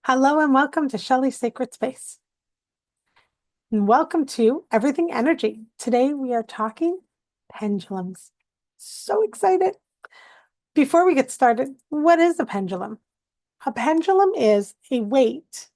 Hello and welcome to Shelley's Sacred Space. And welcome to Everything Energy. Today we are talking pendulums. So excited. Before we get started, what is a pendulum? A pendulum is a weight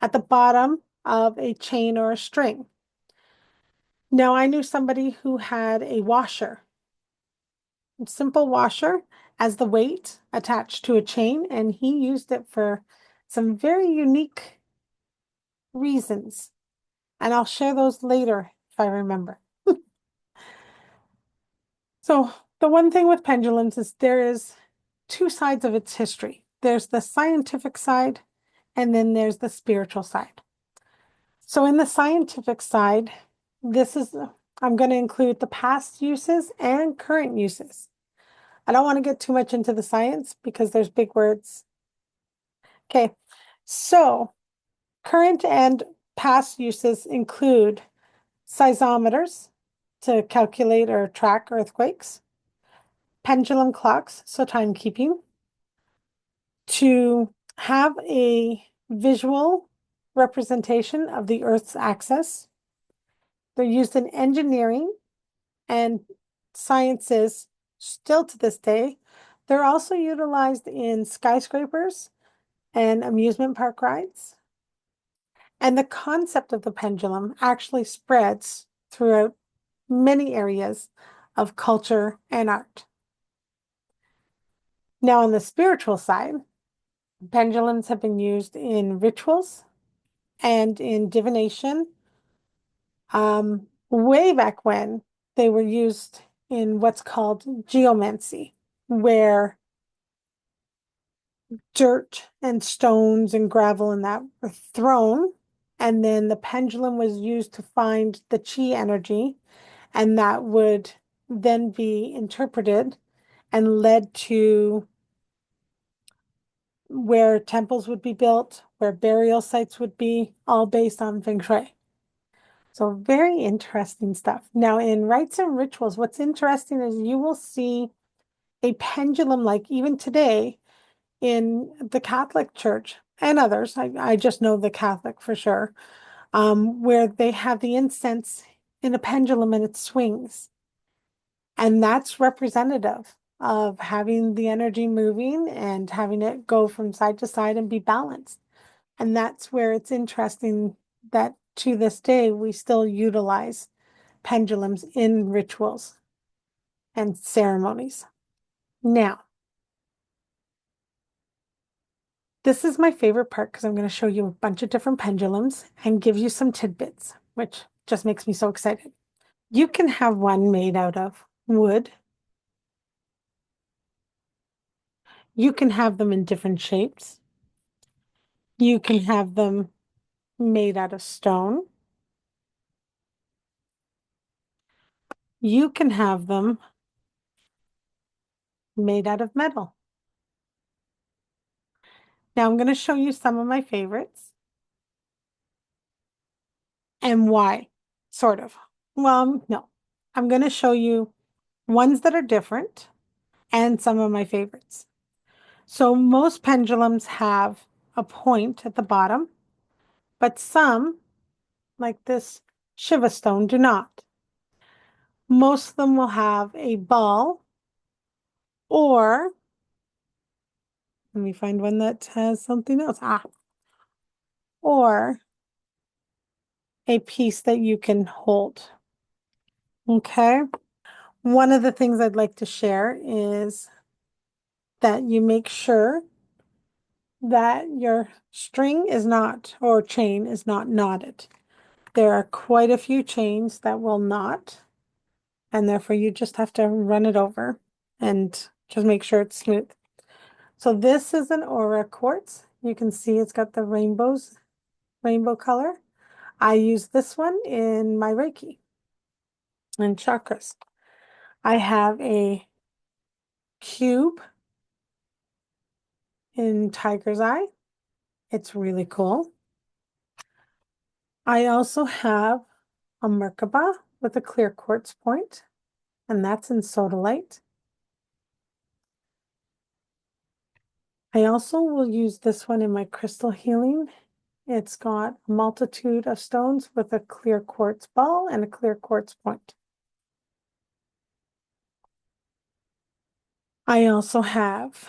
at the bottom of a chain or a string. Now, I knew somebody who had a washer, a simple washer as the weight attached to a chain, and he used it for some very unique reasons. And I'll share those later if I remember. So the one thing with pendulums is there is two sides of its history. There's the scientific side, and then there's the spiritual side. So in the scientific side, I'm going to include the past uses and current uses. I don't want to get too much into the science because there's big words. Okay, so current and past uses include seismometers to calculate or track earthquakes, pendulum clocks, so timekeeping, to have a visual representation of the Earth's axis. They're used in engineering and sciences still to this day. They're also utilized in skyscrapers and amusement park rides. And the concept of the pendulum actually spreads throughout many areas of culture and art. Now, on the spiritual side, pendulums have been used in rituals and in divination. Way back when, they were used in what's called geomancy, where dirt and stones and gravel and that were thrown, and then the pendulum was used to find the chi energy, and that would then be interpreted and led to where temples would be built, where burial sites would be, all based on feng shui. So very interesting stuff. Now, in rites and rituals, what's interesting is you will see a pendulum, like even today in the Catholic Church and others. I just know the Catholic for sure, where they have the incense in a pendulum and it swings. And that's representative of having the energy moving and having it go from side to side and be balanced. And that's where it's interesting that to this day, we still utilize pendulums in rituals and ceremonies. Now, this is my favorite part because I'm going to show you a bunch of different pendulums and give you some tidbits, which just makes me so excited. You can have one made out of wood. You can have them in different shapes. You can have them made out of stone. You can have them made out of metal. Now I'm going to show you some of my favorites and why, sort of. Well, no, I'm going to show you ones that are different and some of my favorites. So most pendulums have a point at the bottom, but some, like this Shiva stone, do not. Most of them will have a ball, or let me find one that has something else. Or a piece that you can hold. Okay. One of the things I'd like to share is that you make sure that your string is not, or chain is not knotted. There are quite a few chains that will knot, and therefore you just have to run it over and just make sure it's smooth. So this is an aura quartz. You can see it's got the rainbow color. I use this one in my Reiki and chakras. I have a cube in tiger's eye. It's really cool. I also have a Merkaba with a clear quartz point, and that's in sodalite. I also will use this one in my crystal healing. It's got a multitude of stones with a clear quartz ball and a clear quartz point. I also have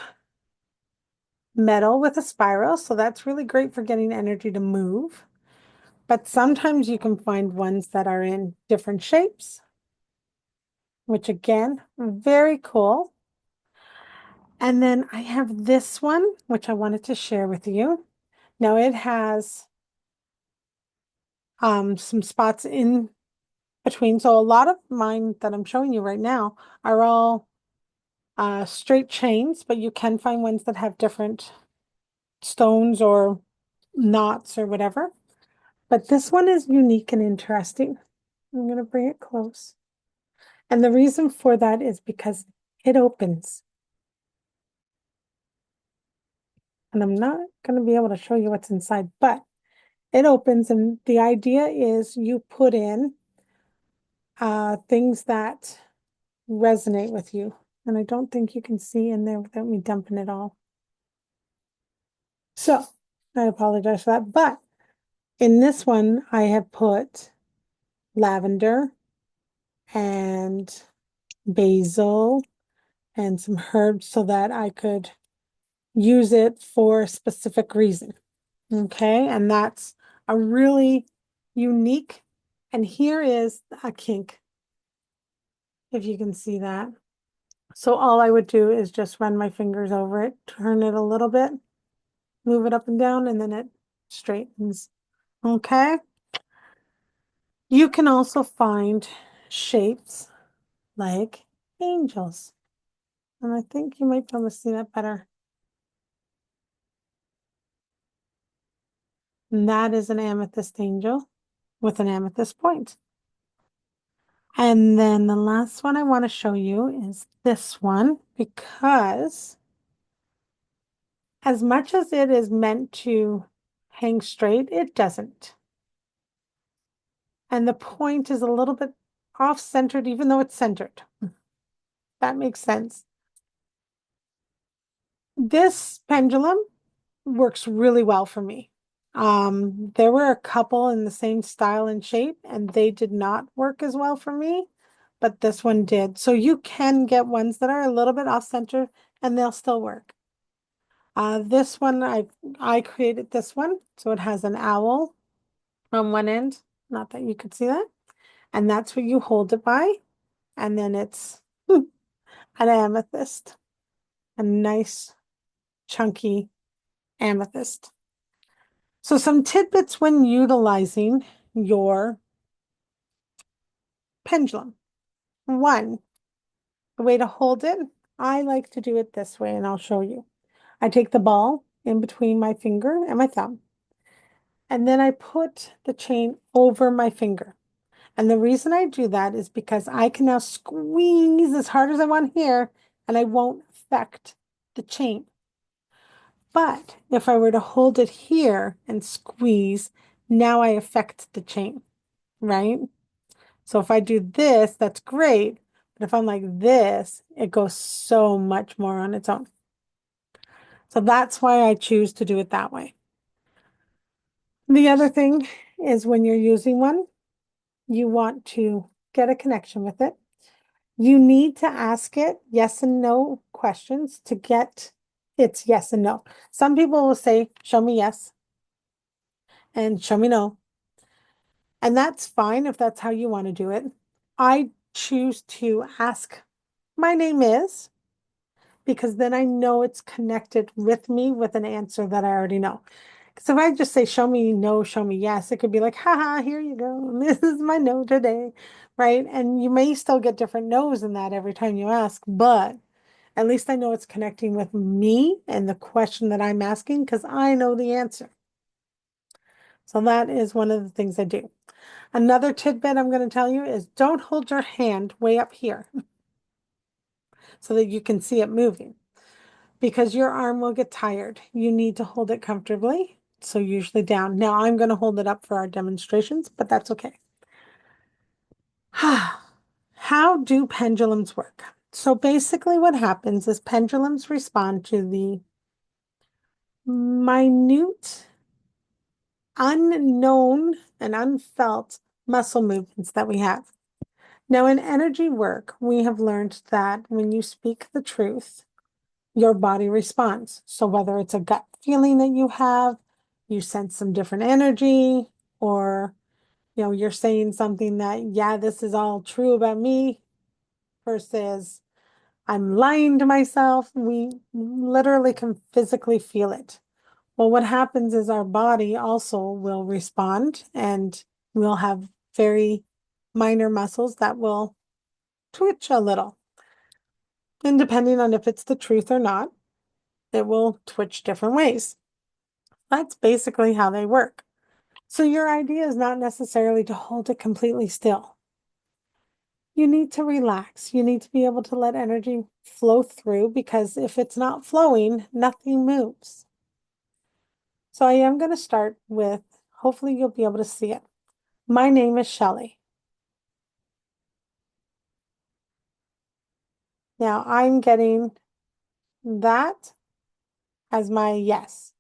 metal with a spiral, so that's really great for getting energy to move. But sometimes you can find ones that are in different shapes, which again, very cool. And then I have this one, which I wanted to share with you. Now it has some spots in between. So a lot of mine that I'm showing you right now are all straight chains, but you can find ones that have different stones or knots or whatever. But this one is unique and interesting. I'm going to bring it close. And the reason for that is because it opens. And I'm not going to be able to show you what's inside, but it opens. And the idea is you put in things that resonate with you. And I don't think you can see in there without me dumping it all. So I apologize for that. But in this one, I have put lavender and basil and some herbs so that I could use it for a specific reason. Okay, and that's a really unique, and here is a kink, if you can see that. So all I would do is just run my fingers over it, turn it a little bit, move it up and down, and then it straightens. Okay. You can also find shapes like angels. And I think you might be able to see that better. And that is an amethyst angel with an amethyst point. And then the last one I want to show you is this one, because as much as it is meant to hang straight, it doesn't. And the point is a little bit off-centered, even though it's centered. That makes sense. This pendulum works really well for me. There were a couple in the same style and shape, and they did not work as well for me, but this one did. So you can get ones that are a little bit off-center and they'll still work. This one, I created this one, so it has an owl on one end, not that you could see that, and that's what you hold it by, and then it's an amethyst, a nice chunky amethyst. So some tidbits when utilizing your pendulum. One, the way to hold it, I like to do it this way, and I'll show you. I take the ball in between my finger and my thumb, and then I put the chain over my finger. And the reason I do that is because I can now squeeze as hard as I want here, and I won't affect the chain. But if I were to hold it here and squeeze, now I affect the chain, right? So if I do this, that's great. But if I'm like this, it goes so much more on its own. So that's why I choose to do it that way. The other thing is when you're using one, you want to get a connection with it. You need to ask it yes and no questions to get its yes and no. Some people will say, show me yes and show me no. And that's fine if that's how you want to do it. I choose to ask, my name is, because then I know it's connected with me with an answer that I already know. Because if I just say, show me no, show me yes, it could be like, haha, here you go. This is my no today, right? And you may still get different no's in that every time you ask, but at least I know it's connecting with me and the question that I'm asking because I know the answer. So that is one of the things I do. Another tidbit I'm going to tell you is don't hold your hand way up here so that you can see it moving because your arm will get tired. You need to hold it comfortably. So usually down. Now I'm going to hold it up for our demonstrations, but that's okay. How do pendulums work? So basically what happens is pendulums respond to the minute, unknown, and unfelt muscle movements that we have. Now, in energy work, we have learned that when you speak the truth, your body responds. So whether it's a gut feeling that you have, you sense some different energy, or you're saying something that, yeah, this is all true about me, versus I'm lying to myself, we literally can physically feel it. Well, what happens is our body also will respond, and we'll have very minor muscles that will twitch a little. And depending on if it's the truth or not, it will twitch different ways. That's basically how they work. So your idea is not necessarily to hold it completely still. You need to relax. You need to be able to let energy flow through, because if it's not flowing, nothing moves. So I am going to start with, hopefully you'll be able to see it. My name is Shelley. Now I'm getting that as my yes,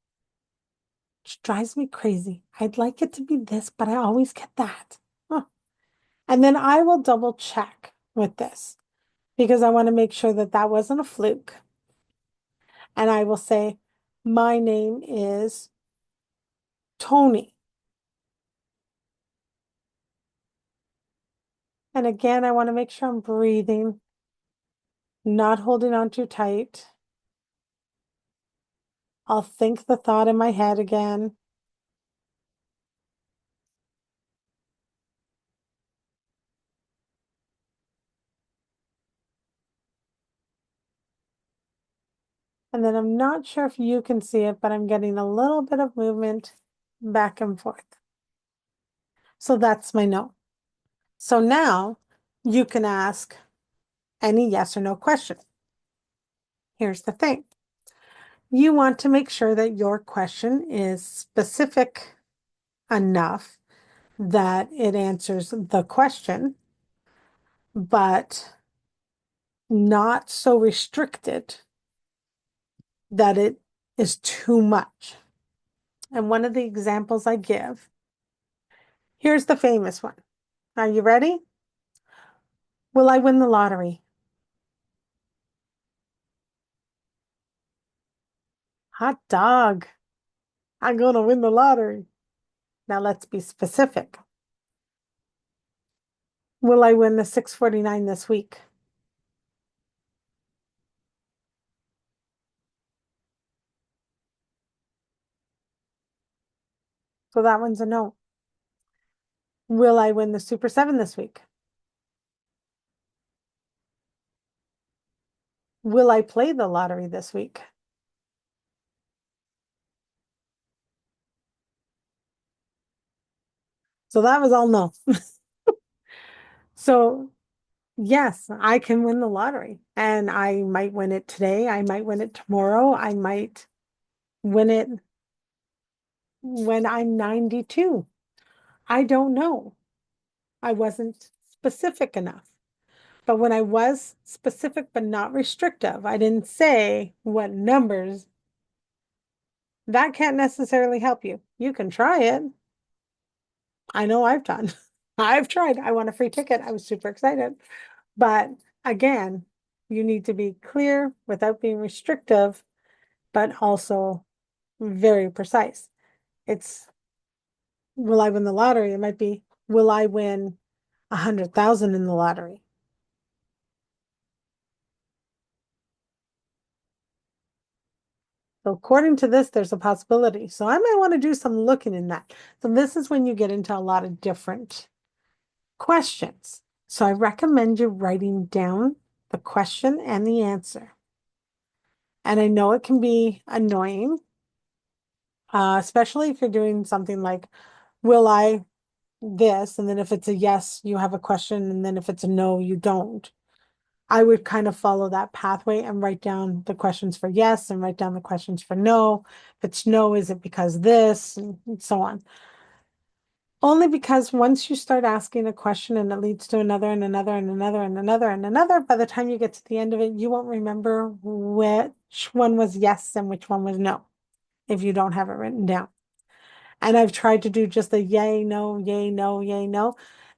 which drives me crazy. I'd like it to be this, but I always get that. Huh. And then I will double check with this, because I want to make sure that that wasn't a fluke. And I will say, my name is Tony. And again, I want to make sure I'm breathing, not holding on too tight. I'll think the thought in my head again. And then I'm not sure if you can see it, but I'm getting a little bit of movement back and forth. So that's my no. So now you can ask any yes or no question. Here's the thing. You want to make sure that your question is specific enough that it answers the question, but not so restricted that it is too much. And one of the examples I give, here's the famous one. Are you ready? Will I win the lottery? Hot dog. I'm going to win the lottery. Now let's be specific. Will I win the 649 this week? So that one's a no. Will I win the Super 7 this week? Will I play the lottery this week? So that was all no. So yes, I can win the lottery, and I might win it today. I might win it tomorrow. I might win it when I'm 92. I don't know. I wasn't specific enough. But when I was specific but not restrictive, I didn't say what numbers. That can't necessarily help you. You can try it. I know I've done. I've tried. I won a free ticket. I was super excited. But again, you need to be clear without being restrictive, but also very precise. It's, will I win the lottery? It might be, will I win 100,000 in the lottery? So according to this, there's a possibility. So I might want to do some looking in that. So this is when you get into a lot of different questions. So I recommend you writing down the question and the answer. And I know it can be annoying, especially if you're doing something like, will I this? And then if it's a yes, you have a question. And then if it's a no, you don't. I would kind of follow that pathway and write down the questions for yes and write down the questions for no. If it's no, is it because this, and so on. Only because once you start asking a question and it leads to another and another and another and another and another, by the time you get to the end of it, you won't remember which one was yes and which one was no. if you don't have it written down. And I've tried to do just a yay, no, yay, no, yay, no.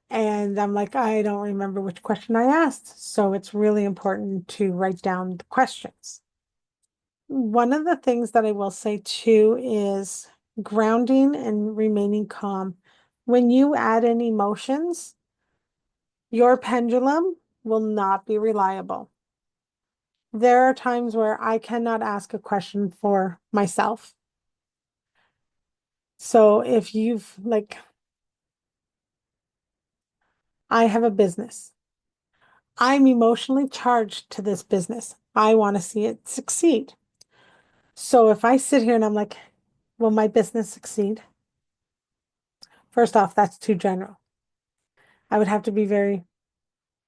And I'm like, I don't remember which question I asked. So it's really important to write down the questions. One of the things that I will say too is grounding and remaining calm. When you add in emotions, your pendulum will not be reliable. There are times where I cannot ask a question for myself. So if you've like, I have a business. I'm emotionally charged to this business. I want to see it succeed. So if I sit here and I'm like, will my business succeed? First off, that's too general. I would have to be very,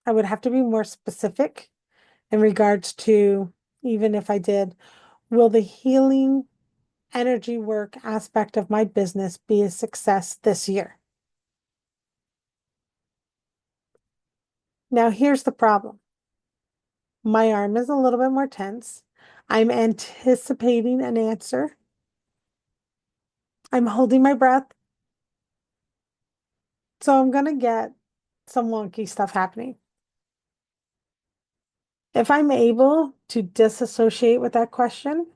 I would have to be more specific in regards to even if I did, will the healing energy work aspect of my business be a success this year? Now, here's the problem. My arm is a little bit more tense. I'm anticipating an answer. I'm holding my breath. So I'm going to get some wonky stuff happening. If I'm able to disassociate with that question,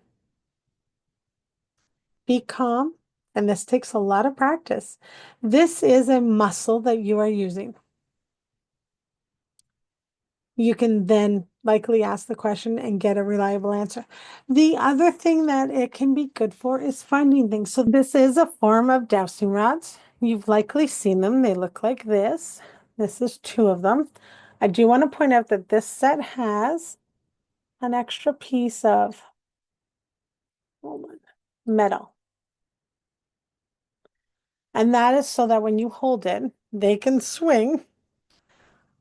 be calm, and this takes a lot of practice. This is a muscle that you are using. You can then likely ask the question and get a reliable answer. The other thing that it can be good for is finding things. So this is a form of dowsing rods. You've likely seen them. They look like this. This is two of them. I do want to point out that this set has an extra piece of metal. And that is so that when you hold it, they can swing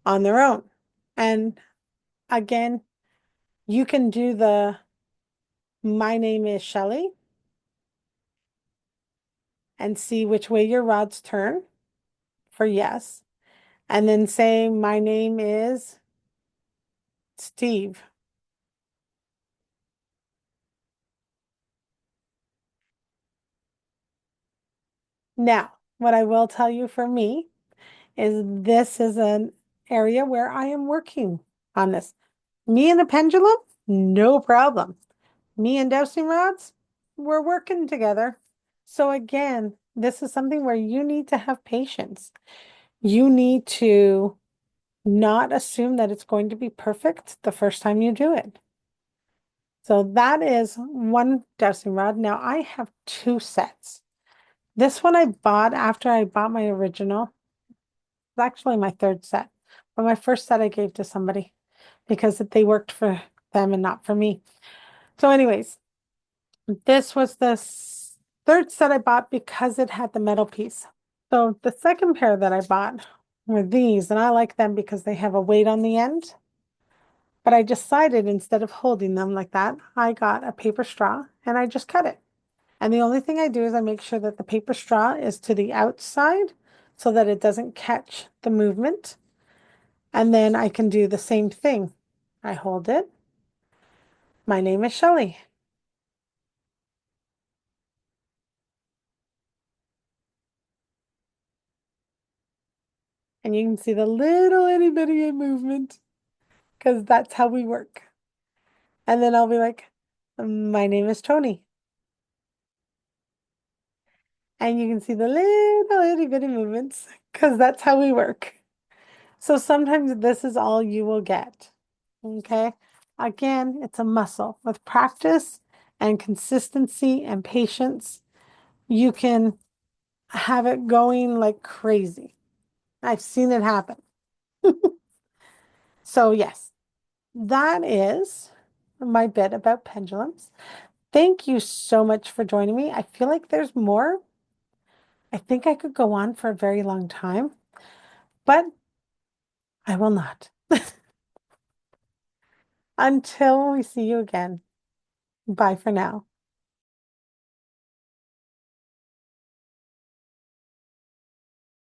on their own. And again, you can do the my name is Shelley and see which way your rods turn for yes. And then say, my name is Steve. Now, what I will tell you for me is this is an area where I am working on this. Me and a pendulum, no problem. Me and dowsing rods, we're working together. So again, this is something where you need to have patience. You need to not assume that it's going to be perfect the first time you do it. So that is one dowsing rod. Now I have two sets. This one I bought after I bought my original. It's actually my third set, but my first set I gave to somebody because they worked for them and not for me. So anyways, this was the third set I bought because it had the metal piece. So the second pair that I bought were these, and I like them because they have a weight on the end. But I decided instead of holding them like that, I got a paper straw and I just cut it. And the only thing I do is I make sure that the paper straw is to the outside so that it doesn't catch the movement. And then I can do the same thing. I hold it. My name is Shelley. And you can see the little itty bitty movement because that's how we work. And then I'll be like, my name is Tony. And you can see the little itty bitty movements because that's how we work. So sometimes this is all you will get. Okay. Again, it's a muscle. With practice and consistency and patience, you can have it going like crazy. I've seen it happen. So, yes, that is my bit about pendulums. Thank you so much for joining me. I feel like there's more. I think I could go on for a very long time, but I will not. Until we see you again. Bye for now.